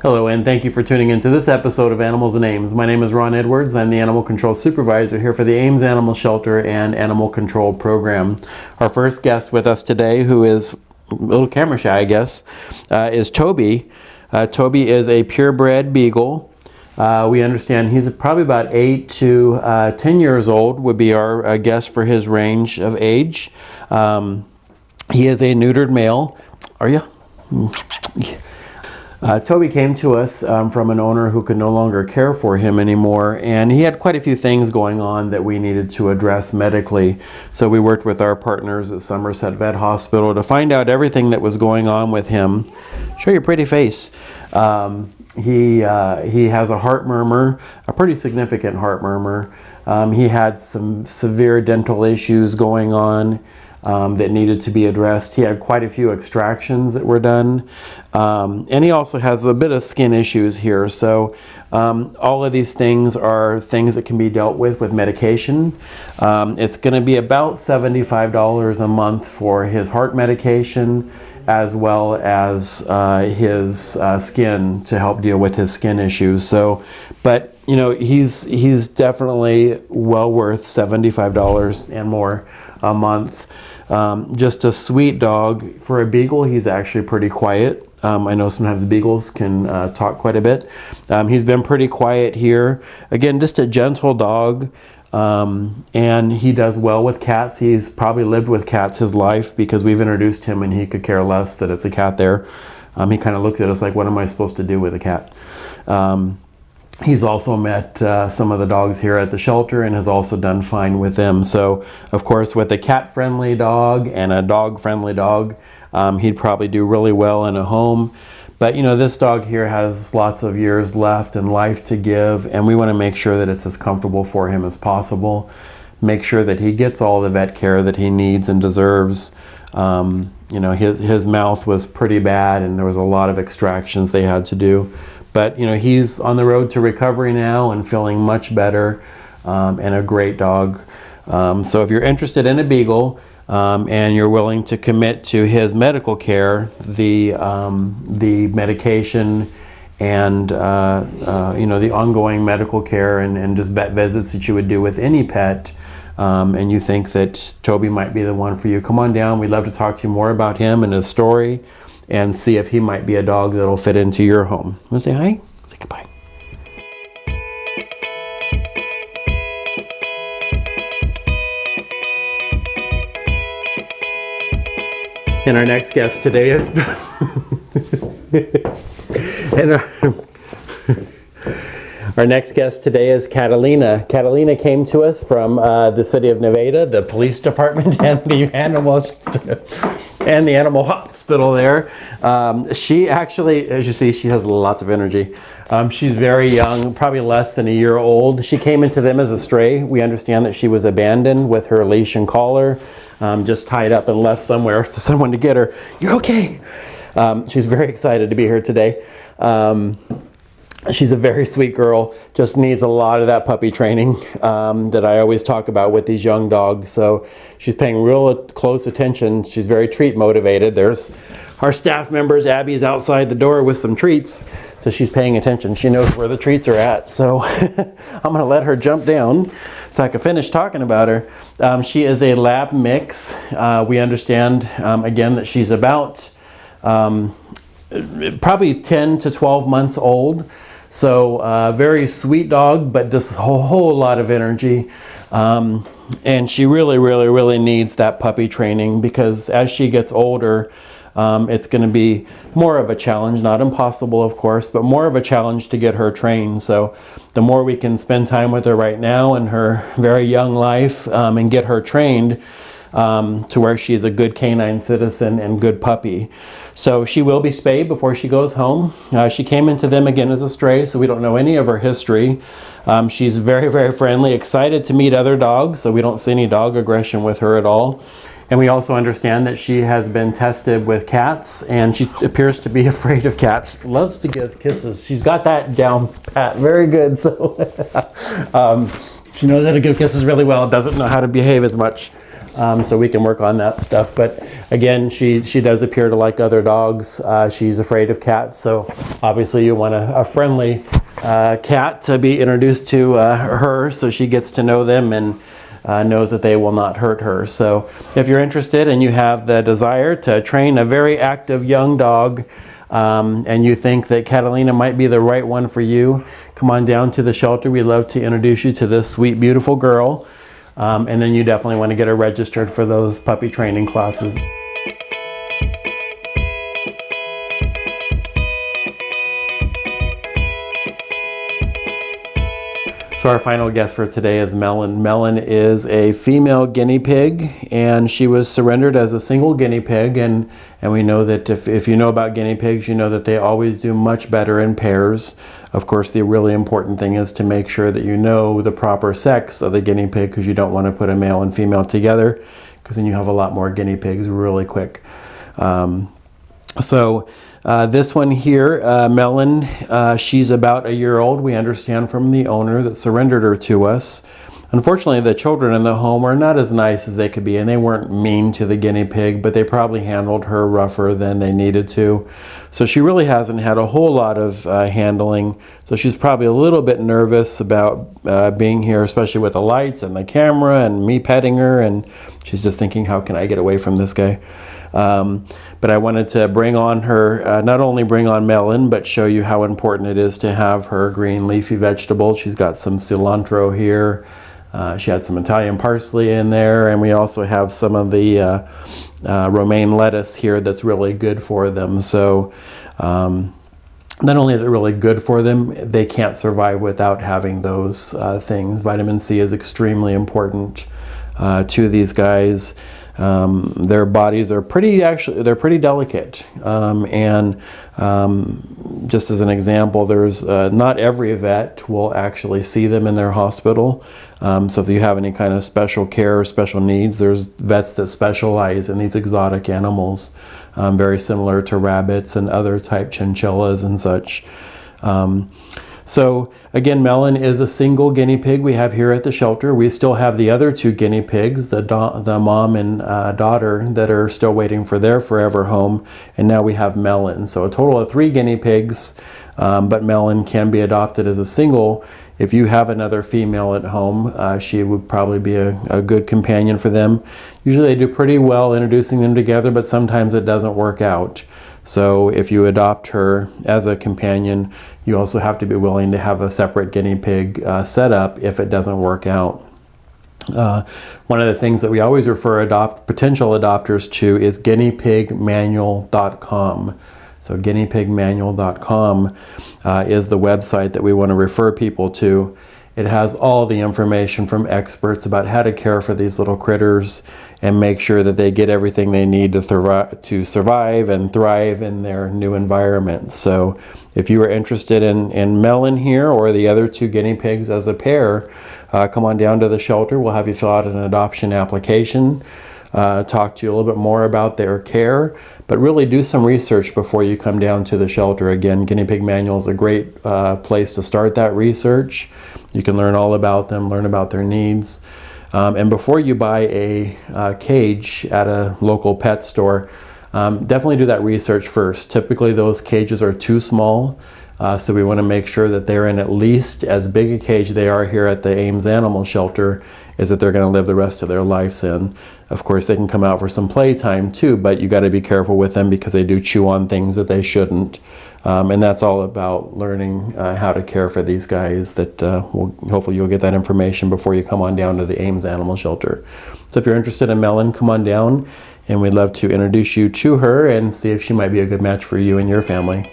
Hello, and thank you for tuning into this episode of Animals and Ames. My name is Ron Edwards. I'm the Animal Control Supervisor here for the Ames Animal Shelter and Animal Control Program. Our first guest with us today, who is a little camera shy, I guess, is Toby. Toby is a purebred beagle. We understand he's probably about 8 to 10 years old, would be our guess for his range of age. He is a neutered male. Are you? Toby came to us from an owner who could no longer care for him anymore, and he had quite a few things going on that we needed to address medically. So we worked with our partners at Somerset Vet Hospital to find out everything that was going on with him. Show your pretty face. He has a heart murmur, a pretty significant heart murmur. He had some severe dental issues going on that needed to be addressed. He had quite a few extractions that were done. And he also has a bit of skin issues here. So all of these things are things that can be dealt with medication. It's going to be about $75 a month for his heart medication, as well as his skin to help deal with his skin issues. So, but you know, he's definitely well worth $75 and more a month. Just a sweet dog. For a beagle, he's actually pretty quiet. I know sometimes beagles can talk quite a bit. He's been pretty quiet here. Again, just a gentle dog. And he does well with cats. He's probably lived with cats his life because we've introduced him and he could care less that it's a cat there. He kind of looked at us like, what am I supposed to do with a cat? He's also met some of the dogs here at the shelter and has also done fine with them. So, of course, with a cat-friendly dog and a dog-friendly dog, he'd probably do really well in a home. But, you know, this dog here has lots of years left and life to give, and we want to make sure that it's as comfortable for him as possible. Make sure that he gets all the vet care that he needs and deserves. You know, his mouth was pretty bad, and there was a lot of extractions they had to do. But, you know, he's on the road to recovery now and feeling much better, and a great dog. So if you're interested in a beagle, and you're willing to commit to his medical care, the medication and you know, the ongoing medical care and just vet visits that you would do with any pet, and you think that Toby might be the one for you, come on down. We'd love to talk to you more about him and his story and see if he might be a dog that'll fit into your home. Want to say hi? Say goodbye. And our next guest today is our next guest today is Catalina. Catalina came to us from the city of Nevada, the police department, and the animal hospital there. She actually, as you see, she has lots of energy. She's very young, probably less than a year old. She came into them as a stray. We understand that she was abandoned with her leash and collar, just tied up and left somewhere for someone to get her. You're okay. She's very excited to be here today. She's a very sweet girl, just needs a lot of that puppy training that I always talk about with these young dogs. So she's paying real close attention. She's very treat motivated. There's our staff members. Abby's outside the door with some treats. So she's paying attention. She knows where the treats are at. So I'm going to let her jump down so I can finish talking about her. She is a lab mix. We understand, again, that she's about probably 10 to 12 months old. So very sweet dog, but just a whole lot of energy. And she really needs that puppy training because as she gets older, it's going to be more of a challenge, not impossible, of course, but more of a challenge to get her trained. So the more we can spend time with her right now in her very young life and get her trained to where she's a good canine citizen and good puppy. So she will be spayed before she goes home. She came into them again as a stray, so we don't know any of her history. She's very friendly, excited to meet other dogs, so we don't see any dog aggression with her at all. And we also understand that she has been tested with cats, and she appears to be afraid of cats. Loves to give kisses. She's got that down pat very good. So she knows how to give kisses really well, doesn't know how to behave as much. so we can work on that stuff. But again, she does appear to like other dogs. She's afraid of cats, so obviously you want a friendly cat to be introduced to her, so she gets to know them and knows that they will not hurt her. So if you're interested and you have the desire to train a very active young dog, and you think that Catalina might be the right one for you, come on down to the shelter. We'd love to introduce you to this sweet, beautiful girl. And then you definitely want to get her registered for those puppy training classes. So our final guest for today is Melon. Melon is a female guinea pig, and she was surrendered as a single guinea pig. And we know that if you know about guinea pigs, you know that they always do much better in pairs. Of course, the really important thing is to make sure that you know the proper sex of the guinea pig, because you don't want to put a male and female together, because then you have a lot more guinea pigs really quick. This one here, Melon, she's about a year old. We understand from the owner that surrendered her to us. Unfortunately, the children in the home are not as nice as they could be, and they weren't mean to the guinea pig, but they probably handled her rougher than they needed to. So she really hasn't had a whole lot of handling. So she's probably a little bit nervous about being here, especially with the lights and the camera and me petting her, and she's just thinking, how can I get away from this guy? But I wanted to bring on her, not only bring on Melon, but show you how important it is to have her green leafy vegetables. She's got some cilantro here. She had some Italian parsley in there, and we also have some of the romaine lettuce here that's really good for them. So not only is it really good for them, they can't survive without having those things. Vitamin C is extremely important to these guys. Their bodies are they're pretty delicate, and just as an example, there's not every vet will actually see them in their hospital. So if you have any kind of special care or special needs, there's vets that specialize in these exotic animals, very similar to rabbits and other type chinchillas and such. So again, Melon is a single guinea pig we have here at the shelter. We still have the other two guinea pigs, the mom and daughter, that are still waiting for their forever home. And now we have Melon. So a total of 3 guinea pigs, but Melon can be adopted as a single. If you have another female at home, she would probably be a good companion for them. Usually they do pretty well introducing them together, but sometimes it doesn't work out. So if you adopt her as a companion, you also have to be willing to have a separate guinea pig set up if it doesn't work out. One of the things that we always refer potential adopters to is guineapigmanual.com. So guineapigmanual.com is the website that we want to refer people to. It has all the information from experts about how to care for these little critters and make sure that they get everything they need to survive and thrive in their new environment. So if you are interested in Melon here or the other 2 guinea pigs as a pair, come on down to the shelter. We'll have you fill out an adoption application, talk to you a little bit more about their care, but really do some research before you come down to the shelter. Again, Guinea Pig Manual is a great place to start that research. You can learn all about them, learn about their needs. And before you buy a cage at a local pet store, definitely do that research first. Typically those cages are too small, so we want to make sure that they're in at least as big a cage they are here at the Ames Animal Shelter is that they're going to live the rest of their lives in. Of course, they can come out for some playtime too, but you got to be careful with them because they do chew on things that they shouldn't. And that's all about learning how to care for these guys. That hopefully you'll get that information before you come on down to the Ames Animal Shelter. So if you're interested in Melon, come on down, and we'd love to introduce you to her and see if she might be a good match for you and your family.